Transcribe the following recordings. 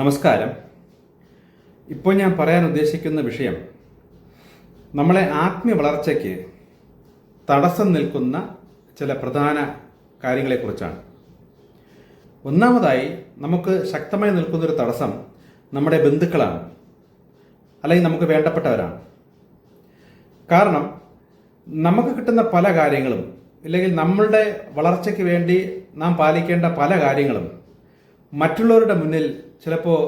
നമസ്കാരം. ഇപ്പോൾ ഞാൻ പറയാൻ ഉദ്ദേശിക്കുന്ന വിഷയം നമ്മളെ ആത്മീയ വളർച്ചയ്ക്ക് തടസ്സം നിൽക്കുന്ന ചില പ്രധാന കാര്യങ്ങളെക്കുറിച്ചാണ്. ഒന്നാമതായി നമുക്ക് ശക്തമായി നിൽക്കുന്നൊരു തടസ്സം നമ്മുടെ ബന്ധുക്കളാണ്, അല്ലെങ്കിൽ നമുക്ക് വേണ്ടപ്പെട്ടവരാണ്. കാരണം നമുക്ക് കിട്ടുന്ന പല കാര്യങ്ങളും, ഇല്ലെങ്കിൽ നമ്മളുടെ വളർച്ചയ്ക്ക് വേണ്ടി നാം പാലിക്കേണ്ട പല കാര്യങ്ങളും മറ്റുള്ളവരുടെ മുന്നിൽ ചിലപ്പോൾ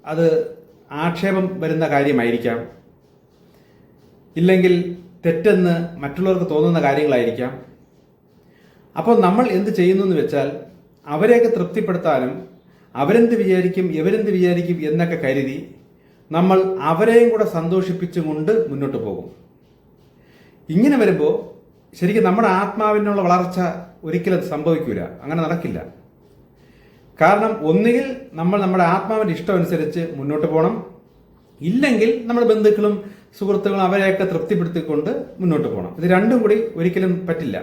അത് ആക്ഷേപം വരുന്ന കാര്യമായിരിക്കാം, ഇല്ലെങ്കിൽ തെറ്റെന്ന് മറ്റുള്ളവർക്ക് തോന്നുന്ന കാര്യങ്ങളായിരിക്കാം. അപ്പോൾ നമ്മൾ എന്ത് ചെയ്യുന്നു എന്ന് വെച്ചാൽ അവരെയൊക്കെ തൃപ്തിപ്പെടുത്താനും അവരെന്ത് വിചാരിക്കും ഇവരെന്ത് വിചാരിക്കും എന്നൊക്കെ കരുതി നമ്മൾ അവരെയും കൂടെ സന്തോഷിപ്പിച്ചുകൊണ്ട് മുന്നോട്ട് പോകും. ഇങ്ങനെ വരുമ്പോൾ ശരിക്കും നമ്മുടെ ആത്മാവിനുള്ള വളർച്ച ഒരിക്കലും സംഭവിക്കില്ല, അങ്ങനെ നടക്കില്ല. കാരണം ഒന്നുകിൽ നമ്മൾ നമ്മുടെ ആത്മാവിൻ്റെ ഇഷ്ടം അനുസരിച്ച് മുന്നോട്ട് പോകണം, ഇല്ലെങ്കിൽ നമ്മുടെ ബന്ധുക്കളും സുഹൃത്തുക്കളും അവരെയൊക്കെ തൃപ്തിപ്പെടുത്തിക്കൊണ്ട് മുന്നോട്ട് പോകണം. ഇത് രണ്ടും കൂടി ഒരിക്കലും പറ്റില്ല.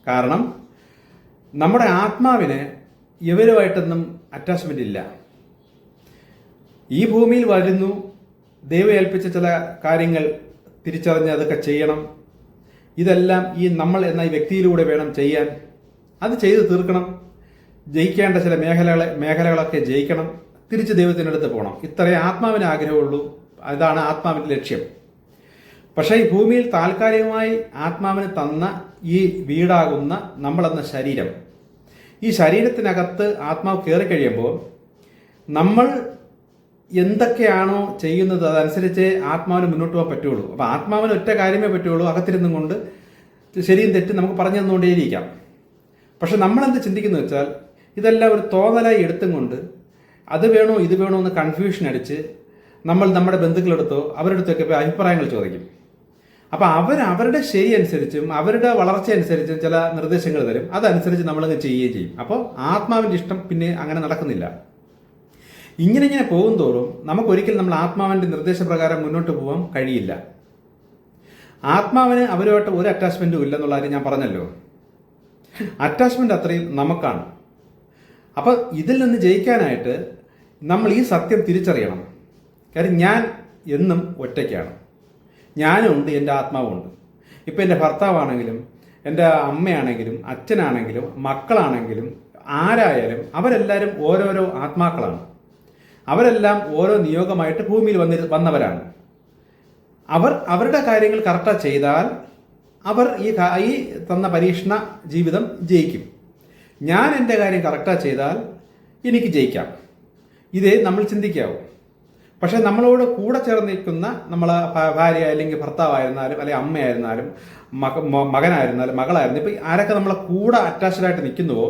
കാരണം നമ്മുടെ ആത്മാവിന് ഇവരുമായിട്ടൊന്നും അറ്റാച്ച്മെൻ്റ് ഇല്ല. ഈ ഭൂമിയിൽ വരുന്നു, ദൈവം ഏൽപ്പിച്ച ചില കാര്യങ്ങൾ തിരിച്ചറിഞ്ഞ് അതൊക്കെ ചെയ്യണം. ഇതെല്ലാം ഈ നമ്മൾ എന്ന ഈ വ്യക്തിയിലൂടെ വേണം ചെയ്യാൻ. അത് ചെയ്ത് തീർക്കണം. ജയിക്കേണ്ട ചില മേഖലകളൊക്കെ ജയിക്കണം, തിരിച്ച് ദൈവത്തിനടുത്ത് പോകണം. ഇത്രയേ ആത്മാവിന് ആഗ്രഹമുള്ളൂ. അതാണ് ആത്മാവിൻ്റെ ലക്ഷ്യം. പക്ഷേ ഈ ഭൂമിയിൽ താൽക്കാലികമായി ആത്മാവിന് തന്ന ഈ വീടാകുന്ന നമ്മളെന്ന ശരീരം, ഈ ശരീരത്തിനകത്ത് ആത്മാവ് കയറി കഴിയുമ്പോൾ നമ്മൾ എന്തൊക്കെയാണോ ചെയ്യുന്നത് അതനുസരിച്ച് ആത്മാവിന് മുന്നോട്ട് പോകാൻ പറ്റുള്ളൂ. അപ്പോൾ ആത്മാവിന് ഒറ്റ കാര്യമേ പറ്റുള്ളൂ, അകത്തിരുന്നും കൊണ്ട് ശരിയും തെറ്റും നമുക്ക് പറഞ്ഞു തന്നുകൊണ്ടേയിരിക്കാം. പക്ഷെ നമ്മളെന്ത് ചിന്തിക്കുന്നു വെച്ചാൽ ഇതെല്ലാം ഒരു തോന്നലായി എടുത്തും കൊണ്ട് അത് വേണോ ഇത് വേണോ എന്ന് കൺഫ്യൂഷൻ അടിച്ച് നമ്മൾ നമ്മുടെ ബന്ധുക്കളെടുത്തോ അവരെടുത്തൊക്കെ പോയി അഭിപ്രായങ്ങൾ ചോദിക്കും. അപ്പോൾ അവരുടെ ശരി അനുസരിച്ചും അവരുടെ വളർച്ച അനുസരിച്ചും ചില നിർദ്ദേശങ്ങൾ തരും. അതനുസരിച്ച് നമ്മളങ്ങ് ചെയ്യുകയും ചെയ്യും. അപ്പോൾ ആത്മാവിൻ്റെ ഇഷ്ടം പിന്നെ അങ്ങനെ നടക്കുന്നില്ല. ഇങ്ങനെ പോകും തോറും നമുക്കൊരിക്കലും നമ്മൾ ആത്മാവിൻ്റെ നിർദ്ദേശപ്രകാരം മുന്നോട്ട് പോകാൻ കഴിയില്ല. ആത്മാവിന് അവരുമായിട്ട് ഒരു അറ്റാച്ച്മെൻറ്റും ഇല്ലെന്നുള്ള കാര്യം ഞാൻ പറഞ്ഞല്ലോ. അറ്റാച്ച്മെൻ്റ് അത്രയും നമുക്കാണ്. അപ്പോൾ ഇതിൽ നിന്ന് ജയിക്കാനായിട്ട് നമ്മൾ ഈ സത്യം തിരിച്ചറിയണം. കാര്യം ഞാൻ എന്നും ഒറ്റയ്ക്കാണ്. ഞാനുണ്ട്, എൻ്റെ ആത്മാവുണ്ട്. ഇപ്പം എൻ്റെ ഭർത്താവാണെങ്കിലും എൻ്റെ അമ്മയാണെങ്കിലും അച്ഛനാണെങ്കിലും മക്കളാണെങ്കിലും ആരായാലും അവരെല്ലാവരും ഓരോരോ ആത്മാക്കളാണ്. അവരെല്ലാം ഓരോ നിയോഗമായിട്ട് ഭൂമിയിൽ വന്നവരാണ്. അവരുടെ കാര്യങ്ങൾ കറക്റ്റായി ചെയ്താൽ അവർ ഈ തന്ന പരീക്ഷണ ജീവിതം ജയിക്കും. ഞാൻ എൻ്റെ കാര്യം കറക്റ്റായി ചെയ്താൽ എനിക്ക് ജയിക്കാം. ഇതേ നമ്മൾ ചിന്തിക്കാവൂ. പക്ഷേ നമ്മളോട് കൂടെ ചേർന്ന് നിൽക്കുന്ന നമ്മളെ ഭാര്യ അല്ലെങ്കിൽ ഭർത്താവായിരുന്നാലും അല്ലെങ്കിൽ അമ്മയായിരുന്നാലും മകനായിരുന്നാലും മകളായിരുന്നു, ഇപ്പം ആരൊക്കെ നമ്മളെ കൂടെ അറ്റാച്ച്ഡായിട്ട് നിൽക്കുന്നുവോ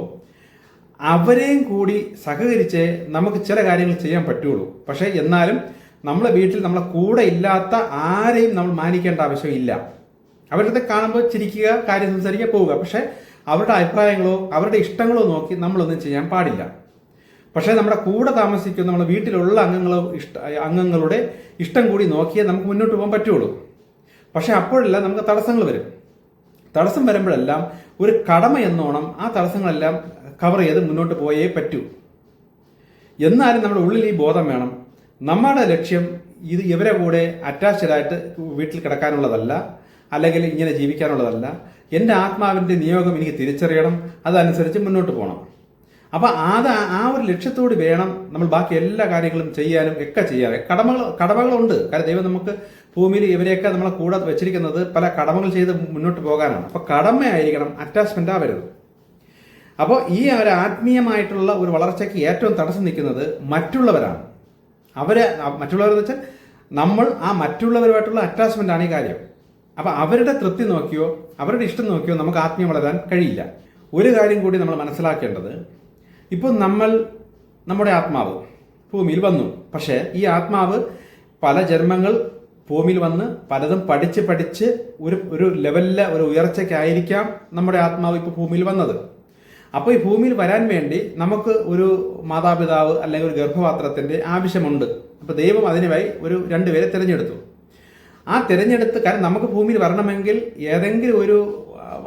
അവരെയും കൂടി സഹകരിച്ച് നമുക്ക് ചില കാര്യങ്ങൾ ചെയ്യാൻ പറ്റുള്ളൂ. പക്ഷേ എന്നാലും നമ്മളെ വീട്ടിൽ നമ്മളെ കൂടെ ഇല്ലാത്ത ആരെയും നമ്മൾ മാനിക്കേണ്ട ആവശ്യമില്ല. അവരുടെ കാണുമ്പോൾ ചിരിക്കുക, കാര്യം സംസാരിക്കുക, പോവുക. പക്ഷേ അവരുടെ അഭിപ്രായങ്ങളോ അവരുടെ ഇഷ്ടങ്ങളോ നോക്കി നമ്മളൊന്നും ചെയ്യാൻ പാടില്ല. പക്ഷേ നമ്മുടെ കൂടെ താമസിക്കുന്ന നമ്മുടെ വീട്ടിലുള്ള അംഗങ്ങളുടെ ഇഷ്ടം കൂടി നോക്കിയേ നമുക്ക് മുന്നോട്ട് പോകാൻ പറ്റുള്ളൂ. പക്ഷേ അപ്പോഴെല്ലാം നമുക്ക് തടസ്സങ്ങൾ വരും. തടസ്സം വരുമ്പോഴെല്ലാം ഒരു കടമ എന്നോണം ആ തടസ്സങ്ങളെല്ലാം കവർ ചെയ്ത് മുന്നോട്ട് പോയേ പറ്റൂ. എന്നാലും നമ്മുടെ ഉള്ളിൽ ഈ ബോധം വേണം, നമ്മുടെ ലക്ഷ്യം ഇത് ഇവരെ കൂടെ അറ്റാച്ച്ഡായിട്ട് വീട്ടിൽ കിടക്കാനുള്ളതല്ല, അല്ലെങ്കിൽ ഇങ്ങനെ ജീവിക്കാനുള്ളതല്ല. എൻ്റെ ആത്മാവിൻ്റെ നിയോഗം എനിക്ക് തിരിച്ചറിയണം, അതനുസരിച്ച് മുന്നോട്ട് പോകണം. അപ്പം ആ ഒരു ലക്ഷ്യത്തോട് വേണം നമ്മൾ ബാക്കി എല്ലാ കാര്യങ്ങളും ചെയ്യാനും ഒക്കെ ചെയ്യാറ്. കടമകളുണ്ട്. കാരണം ദൈവം നമുക്ക് ഭൂമിയിൽ ഇവരെയൊക്കെ നമ്മളെ കൂടെ വെച്ചിരിക്കുന്നത് പല കടമകൾ ചെയ്ത് മുന്നോട്ട് പോകാനാണ്. അപ്പോൾ കടമയായിരിക്കണം, അറ്റാച്ച്മെൻ്റ് ആവരുത്. അപ്പോൾ ഈ ഒരു ആത്മീയമായിട്ടുള്ള ഒരു വളർച്ചയ്ക്ക് ഏറ്റവും തടസ്സം നിൽക്കുന്നത് മറ്റുള്ളവരാണ്. മറ്റുള്ളവരെന്ന് വെച്ചാൽ നമ്മൾ ആ മറ്റുള്ളവരുമായിട്ടുള്ള അറ്റാച്ച്മെൻ്റ് ആണ് ഈ കാര്യം. അപ്പോൾ അവരുടെ തൃപ്തി നോക്കിയോ അവരുടെ ഇഷ്ടം നോക്കിയോ നമുക്ക് ആത്മീയം വളരാൻ കഴിയില്ല. ഒരു കാര്യം കൂടി നമ്മൾ മനസ്സിലാക്കേണ്ടത്, ഇപ്പോൾ നമ്മുടെ ആത്മാവ് ഭൂമിയിൽ വന്നു. പക്ഷേ ഈ ആത്മാവ് പല ജന്മങ്ങൾ ഭൂമിയിൽ വന്ന് പലതും പഠിച്ച് ഒരു ലെവലിലെ ഒരു ഉയർച്ചയ്ക്കായിരിക്കാം നമ്മുടെ ആത്മാവ് ഇപ്പോൾ ഭൂമിയിൽ വന്നത്. അപ്പോൾ ഈ ഭൂമിയിൽ വരാൻ വേണ്ടി നമുക്ക് ഒരു മാതാപിതാവ് അല്ലെങ്കിൽ ഒരു ഗർഭപാത്രത്തിൻ്റെ ആവശ്യമുണ്ട്. അപ്പോൾ ദൈവം അതിനായി ഒരു 2 പേരെ തിരഞ്ഞെടുത്തു. ആ തിരഞ്ഞെടുത്ത്, കാരണം നമുക്ക് ഭൂമിയിൽ വരണമെങ്കിൽ ഏതെങ്കിലും ഒരു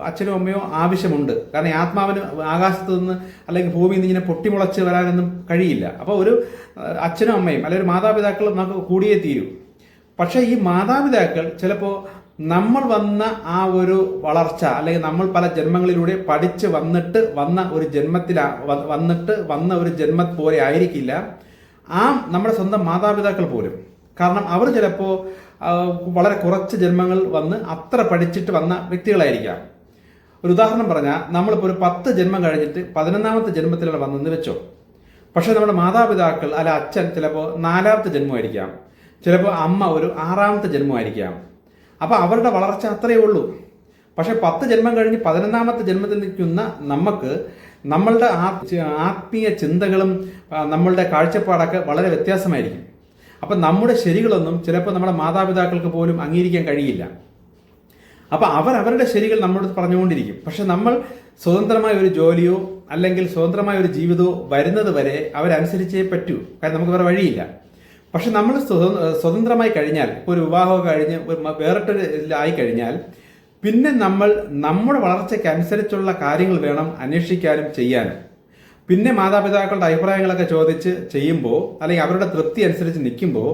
അച്ഛനോ അമ്മയോ ആവശ്യമുണ്ട്. കാരണം ഈ ആത്മാവിന് ആകാശത്ത് നിന്ന് അല്ലെങ്കിൽ ഭൂമിയിൽ നിന്ന് ഇങ്ങനെ പൊട്ടിമുളച്ച് വരാനൊന്നും കഴിയില്ല. അപ്പോൾ ഒരു അച്ഛനും അമ്മയും അല്ലെങ്കിൽ ഒരു മാതാപിതാക്കളും നമുക്ക് കൂടിയേ തീരൂ. പക്ഷേ ഈ മാതാപിതാക്കൾ ചിലപ്പോൾ നമ്മൾ വന്ന ആ ഒരു വളർച്ച അല്ലെങ്കിൽ നമ്മൾ പല ജന്മങ്ങളിലൂടെ പഠിച്ച് വന്ന ഒരു ജന്മം പോലെ ആയിരിക്കില്ല നമ്മുടെ സ്വന്തം മാതാപിതാക്കൾ പോലും. കാരണം അവർ ചിലപ്പോൾ വളരെ കുറച്ച് ജന്മങ്ങൾ വന്ന് അത്ര പഠിച്ചിട്ട് വന്ന വ്യക്തികളായിരിക്കാം. ഒരു ഉദാഹരണം പറഞ്ഞാൽ, നമ്മളിപ്പോൾ ഒരു 10 ജന്മം കഴിഞ്ഞിട്ട് 11ാമത്തെ ജന്മത്തിലാണ് വന്നെന്ന് വെച്ചോ. പക്ഷേ നമ്മുടെ മാതാപിതാക്കൾ അല്ല അച്ഛൻ ചിലപ്പോൾ 4ാമത്തെ ജന്മമായിരിക്കാം, ചിലപ്പോൾ അമ്മ ഒരു 6ാമത്തെ ജന്മമായിരിക്കാം. അപ്പോൾ അവരുടെ വളർച്ച അത്രയേ ഉള്ളൂ. പക്ഷെ 10 ജന്മം കഴിഞ്ഞ് 11ാമത്തെ ജന്മത്തിൽ നിൽക്കുന്ന നമുക്ക് നമ്മളുടെ ആത്മീയ ചിന്തകളും നമ്മളുടെ കാഴ്ചപ്പാടൊക്കെ വളരെ വ്യത്യാസമായിരിക്കും. അപ്പം നമ്മുടെ ശരികളൊന്നും ചിലപ്പോൾ നമ്മുടെ മാതാപിതാക്കൾക്ക് പോലും അംഗീകരിക്കാൻ കഴിയില്ല. അപ്പം അവരുടെ ശരികൾ നമ്മളോട് പറഞ്ഞുകൊണ്ടിരിക്കും. പക്ഷെ നമ്മൾ സ്വതന്ത്രമായ ഒരു ജോലിയോ അല്ലെങ്കിൽ സ്വതന്ത്രമായ ഒരു ജീവിതമോ വരുന്നത് വരെ അവരനുസരിച്ചേ പറ്റൂ. കാരണം നമുക്ക് വേറെ വഴിയില്ല. പക്ഷെ നമ്മൾ സ്വതന്ത്രമായി കഴിഞ്ഞാൽ, ഇപ്പോൾ ഒരു വിവാഹമൊക്കെ കഴിഞ്ഞ് വേറിട്ടൊരായി കഴിഞ്ഞാൽ പിന്നെ നമ്മൾ നമ്മുടെ വളർച്ചയ്ക്ക് അനുസരിച്ചുള്ള കാര്യങ്ങൾ വേണം അന്വേഷിക്കാനും ചെയ്യാനും. പിന്നെ മാതാപിതാക്കളുടെ അഭിപ്രായങ്ങളൊക്കെ ചോദിച്ച് ചെയ്യുമ്പോൾ അല്ലെങ്കിൽ അവരുടെ തൃപ്തി അനുസരിച്ച് നിൽക്കുമ്പോൾ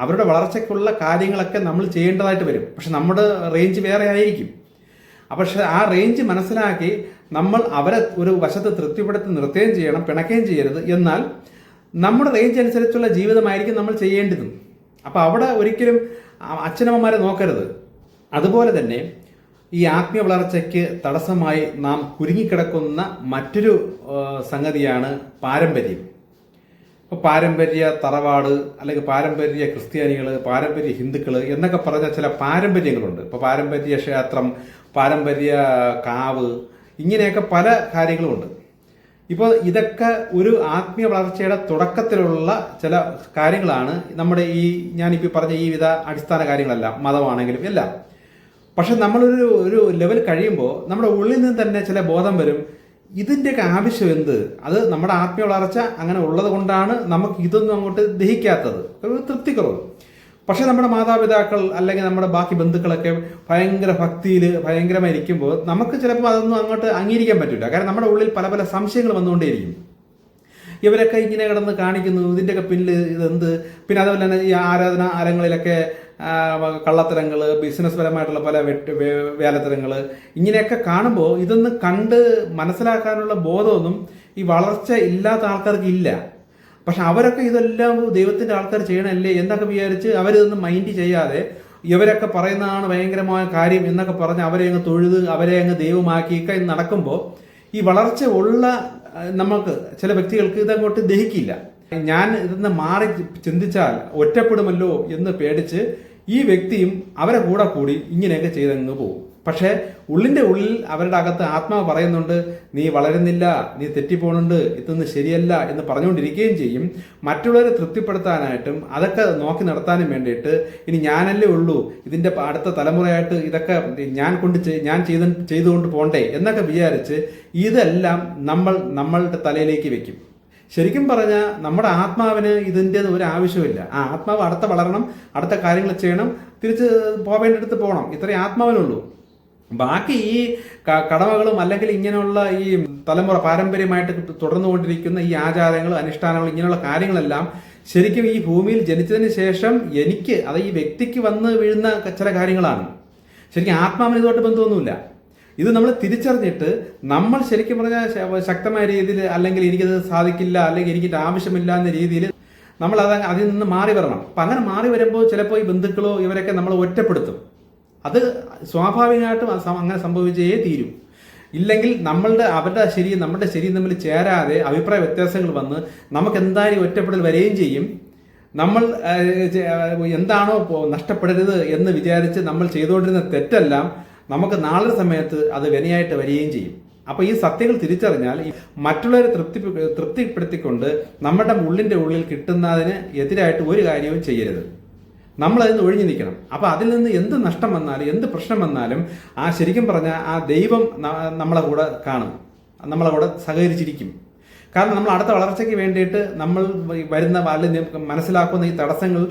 അവരുടെ വളർച്ചയ്ക്കുള്ള കാര്യങ്ങളൊക്കെ നമ്മൾ ചെയ്യേണ്ടതായിട്ട് വരും. പക്ഷെ നമ്മുടെ റേഞ്ച് വേറെ ആയിരിക്കും. പക്ഷെ ആ റേഞ്ച് മനസ്സിലാക്കി നമ്മൾ അവരെ ഒരു വശത്ത് തൃപ്തിപ്പെടുത്തി നിർത്തുകയും ചെയ്യണം, പിണക്കുകയും ചെയ്യരുത്. എന്നാൽ നമ്മുടെ റേഞ്ച് അനുസരിച്ചുള്ള ജീവിതമായിരിക്കും നമ്മൾ ചെയ്യേണ്ടതും. അപ്പോൾ അവിടെ ഒരിക്കലും അച്ഛനമ്മമാരെ നോക്കരുത്. അതുപോലെ തന്നെ ഈ ആത്മീയ വളർച്ചയ്ക്ക് തടസ്സമായി നാം കുരുങ്ങിക്കിടക്കുന്ന മറ്റൊരു സംഗതിയാണ് പാരമ്പര്യം. ഇപ്പോൾ പാരമ്പര്യ തറവാട് അല്ലെങ്കിൽ പാരമ്പര്യ ക്രിസ്ത്യാനികൾ, പാരമ്പര്യ ഹിന്ദുക്കൾ എന്നൊക്കെ പറഞ്ഞ ചില പാരമ്പര്യങ്ങളുണ്ട്. ഇപ്പോൾ പാരമ്പര്യ ക്ഷേത്രം, പാരമ്പര്യ കാവ്, ഇങ്ങനെയൊക്കെ പല കാര്യങ്ങളുമുണ്ട്. ഇപ്പോൾ ഇതൊക്കെ ഒരു ആത്മീയ വളർച്ചയുടെ തുടക്കത്തിലുള്ള ചില കാര്യങ്ങളാണ്. നമ്മുടെ ഞാനിപ്പോൾ പറഞ്ഞ ഈ വിധ അടിസ്ഥാന കാര്യങ്ങളല്ല, മതമാണെങ്കിലും എല്ലാം. പക്ഷെ നമ്മളൊരു ലെവൽ കഴിയുമ്പോൾ നമ്മുടെ ഉള്ളിൽ നിന്ന് തന്നെ ചില ബോധം വരും, ഇതിൻ്റെയൊക്കെ ആവശ്യം എന്ത്? അത് നമ്മുടെ ആത്മീയ വളർച്ച അങ്ങനെ ഉള്ളത് കൊണ്ടാണ് നമുക്ക് ഇതൊന്നും അങ്ങോട്ട് ദഹിക്കാത്തത്, ഒരു തൃപ്തിക്കുറവ്. പക്ഷെ നമ്മുടെ മാതാപിതാക്കൾ അല്ലെങ്കിൽ നമ്മുടെ ബാക്കി ബന്ധുക്കളൊക്കെ ഭയങ്കര ഭക്തിയിൽ ഭയങ്കരമായിരിക്കുമ്പോൾ നമുക്ക് ചിലപ്പോൾ അതൊന്നും അങ്ങോട്ട് അംഗീകരിക്കാൻ പറ്റില്ല. കാരണം നമ്മുടെ ഉള്ളിൽ പല പല സംശയങ്ങൾ വന്നുകൊണ്ടേയിരിക്കും. ഇവരൊക്കെ ഇങ്ങനെ കിടന്ന് കാണിക്കുന്നു, ഇതിൻ്റെയൊക്കെ പിന്നിൽ ഇതെന്ത്? പിന്നെ അതുപോലെ തന്നെ ഈ ആരാധനാലയങ്ങളിലൊക്കെ കള്ളത്തരങ്ങൾ, ബിസിനസ് പരമായിട്ടുള്ള പല വേലത്തരങ്ങൾ, ഇങ്ങനെയൊക്കെ കാണുമ്പോൾ ഇതൊന്ന് കണ്ട് മനസ്സിലാക്കാനുള്ള ബോധമൊന്നും ഈ വളർച്ച ഇല്ലാത്ത ആൾക്കാർക്ക് ഇല്ല. പക്ഷെ അവരൊക്കെ ഇതെല്ലാം ദൈവത്തിൻ്റെ ആൾക്കാർ ചെയ്യണമല്ലേ എന്നൊക്കെ വിചാരിച്ച് അവരിതൊന്നും മൈൻഡ് ചെയ്യാതെ ഇവരൊക്കെ പറയുന്നതാണ് ഭയങ്കരമായ കാര്യം എന്നൊക്കെ പറഞ്ഞ് അവരെ അങ്ങ് തൊഴുത് അവരെ അങ്ങ് ദൈവമാക്കിയൊക്കെ നടക്കുമ്പോൾ ഈ വളർച്ച ഉള്ള നമുക്ക് ചില വ്യക്തികൾക്ക് ഇതങ്ങോട്ട് ദഹിക്കില്ല. ഞാൻ ഇതെന്ന് മാറി ചിന്തിച്ചാൽ ഒറ്റപ്പെടുമല്ലോ എന്ന് പേടിച്ച് ഈ വ്യക്തിയും അവരെ കൂടി ഇങ്ങനെയൊക്കെ ചെയ്തങ്ങ് പോകും. പക്ഷേ ഉള്ളിൻ്റെ ഉള്ളിൽ അവരുടെ അകത്ത് ആത്മാവ് പറയുന്നുണ്ട്, നീ വളരുന്നില്ല, നീ തെറ്റിപ്പോണുണ്ട്, ഇതൊന്നും ശരിയല്ല എന്ന് പറഞ്ഞുകൊണ്ടിരിക്കുകയും ചെയ്യും. മറ്റുള്ളവരെ തൃപ്തിപ്പെടുത്താനായിട്ടും അതൊക്കെ നോക്കി നടത്താനും വേണ്ടിയിട്ട് ഇനി ഞാനല്ലേ ഉള്ളൂ, ഇതിൻ്റെ അടുത്ത തലമുറയായിട്ട് ഇതൊക്കെ ഞാൻ ചെയ്തുകൊണ്ട് പോണ്ടേ എന്നൊക്കെ വിചാരിച്ച് ഇതെല്ലാം നമ്മളുടെ തലയിലേക്ക് വെക്കും. ശരിക്കും പറഞ്ഞാൽ നമ്മുടെ ആത്മാവിന് ഇതിൻ്റെ ഒരു ആവശ്യമില്ല. ആ ആത്മാവ് വളരണം, അടുത്ത കാര്യങ്ങൾ ചെയ്യണം, തിരിച്ച് പോവേണ്ടടുത്ത് പോകണം, ഇത്രയും ആത്മാവിനുള്ളൂ. ബാക്കി ഈ കടമകളും അല്ലെങ്കിൽ ഇങ്ങനെയുള്ള ഈ തലമുറ പാരമ്പര്യമായിട്ട് തുടർന്നുകൊണ്ടിരിക്കുന്ന ഈ ആചാരങ്ങൾ, അനുഷ്ഠാനങ്ങൾ, ഇങ്ങനെയുള്ള കാര്യങ്ങളെല്ലാം ശരിക്കും ഈ ഭൂമിയിൽ ജനിച്ചതിന് ശേഷം ഈ വ്യക്തിക്ക് വന്ന് വീഴുന്ന ചില കാര്യങ്ങളാണ്. ശരിക്കും ആത്മാവിന് ഇതുമായിട്ട് ബന്ധമൊന്നുമില്ല. ഇത് നമ്മൾ തിരിച്ചറിഞ്ഞിട്ട് നമ്മൾ ശരിക്കും പറഞ്ഞാൽ ശക്തമായ രീതിയിൽ അല്ലെങ്കിൽ എനിക്കത് സാധിക്കില്ല അല്ലെങ്കിൽ എനിക്കിത് ആവശ്യമില്ല എന്ന രീതിയിൽ നമ്മൾ അതിൽ നിന്ന് മാറി വരണം. അപ്പം അങ്ങനെ മാറി വരുമ്പോൾ ചിലപ്പോൾ ഈ ബന്ധുക്കളോ ഇവരൊക്കെ നമ്മൾ ഒറ്റപ്പെടുത്തും. അത് സ്വാഭാവികമായിട്ടും അങ്ങനെ സംഭവിച്ചേ തീരും. ഇല്ലെങ്കിൽ അവരുടെ ശരിയും നമ്മുടെ ശരിയും തമ്മിൽ ചേരാതെ അഭിപ്രായ വ്യത്യാസങ്ങൾ വന്ന് നമുക്ക് എന്തായാലും ഒറ്റപ്പെടൽ വരികയും ചെയ്യും. നമ്മൾ എന്താണോ നഷ്ടപ്പെടരുത് എന്ന് വിചാരിച്ച് നമ്മൾ ചെയ്തുകൊണ്ടിരുന്ന തെറ്റെല്ലാം നമുക്ക് നാളെ സമയത്ത് അത് വിനയായിട്ട് വരികയും ചെയ്യും. അപ്പോൾ ഈ സത്യങ്ങൾ തിരിച്ചറിഞ്ഞാൽ മറ്റുള്ളവരെ തൃപ്തിപ്പെടുത്തിക്കൊണ്ട് നമ്മുടെ ഉള്ളിൻ്റെ ഉള്ളിൽ കിട്ടുന്നതിന് എതിരായിട്ട് ഒരു കാര്യവും ചെയ്യരുത്. നമ്മളതിന് ഒഴിഞ്ഞു നിൽക്കണം. അപ്പോൾ അതിൽ നിന്ന് എന്ത് നഷ്ടം വന്നാലും എന്ത് പ്രശ്നം വന്നാലും ശരിക്കും പറഞ്ഞാൽ ആ ദൈവം നമ്മളെ കൂടെ കാണും, നമ്മളെ കൂടെ സഹകരിച്ചിരിക്കും. കാരണം നമ്മൾ അടുത്ത വളർച്ചയ്ക്ക് വേണ്ടിയിട്ട് നമ്മൾ വരുന്ന അല്ലെങ്കിൽ മനസ്സിലാക്കുന്ന ഈ തടസ്സങ്ങൾ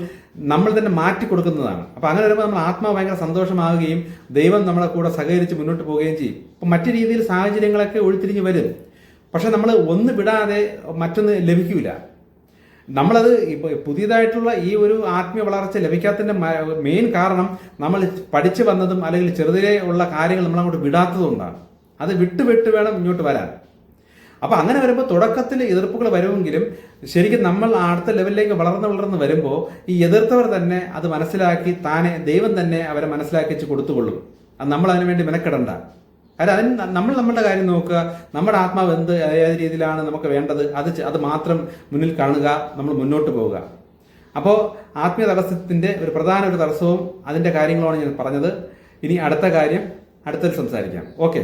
നമ്മൾ തന്നെ മാറ്റി കൊടുക്കുന്നതാണ്. അപ്പം അങ്ങനെ വരുമ്പോൾ നമ്മൾ ആത്മാവ് ഭയങ്കര സന്തോഷമാവുകയും ദൈവം നമ്മളെ കൂടെ സഹകരിച്ച് മുന്നോട്ട് പോവുകയും ചെയ്യും. അപ്പം മറ്റു രീതിയിൽ സാഹചര്യങ്ങളൊക്കെ ഒഴിത്തിരിഞ്ഞ് വരും. പക്ഷെ നമ്മൾ ഒന്ന് വിടാതെ മറ്റൊന്ന് ലഭിക്കില്ല. നമ്മളത് ഇപ്പോൾ പുതിയതായിട്ടുള്ള ഈ ഒരു ആത്മീയ വളർച്ച ലഭിക്കാത്തതിൻ്റെ മെയിൻ കാരണം നമ്മൾ പഠിച്ചു വന്നതും അല്ലെങ്കിൽ ചെറുതിലേ ഉള്ള കാര്യങ്ങൾ നമ്മളങ്ങോട്ട് വിടാത്തതുകൊണ്ടാണ്. അത് വിട്ട് വേണം ഇങ്ങോട്ട് വരാൻ. അപ്പോൾ അങ്ങനെ വരുമ്പോൾ തുടക്കത്തിൽ എതിർപ്പുകൾ വരുമെങ്കിലും ശരിക്കും നമ്മൾ അടുത്ത ലെവലിലേക്ക് വളർന്ന് വരുമ്പോൾ ഈ എതിർത്തവർ തന്നെ അത് മനസ്സിലാക്കി താനെ ദൈവം തന്നെ അവരെ മനസ്സിലാക്കി കൊടുത്തുകൊള്ളും. അത് നമ്മൾ അതിനു വേണ്ടി മെനക്കെടണ്ട. കാരണം അതിന് നമ്മൾ നമ്മളുടെ കാര്യം നോക്കുക, നമ്മുടെ ആത്മാവ് ഏത് രീതിയിലാണ് നമുക്ക് വേണ്ടത് അത് മാത്രം മുന്നിൽ കാണുക, നമ്മൾ മുന്നോട്ട് പോവുക. അപ്പോൾ ആത്മീയ തടസ്സത്തിൻ്റെ ഒരു പ്രധാന തടസ്സവും അതിൻ്റെ കാര്യങ്ങളുമാണ് ഞാൻ പറഞ്ഞത്. ഇനി അടുത്ത കാര്യം അടുത്തതിൽ സംസാരിക്കാം. ഓക്കെ.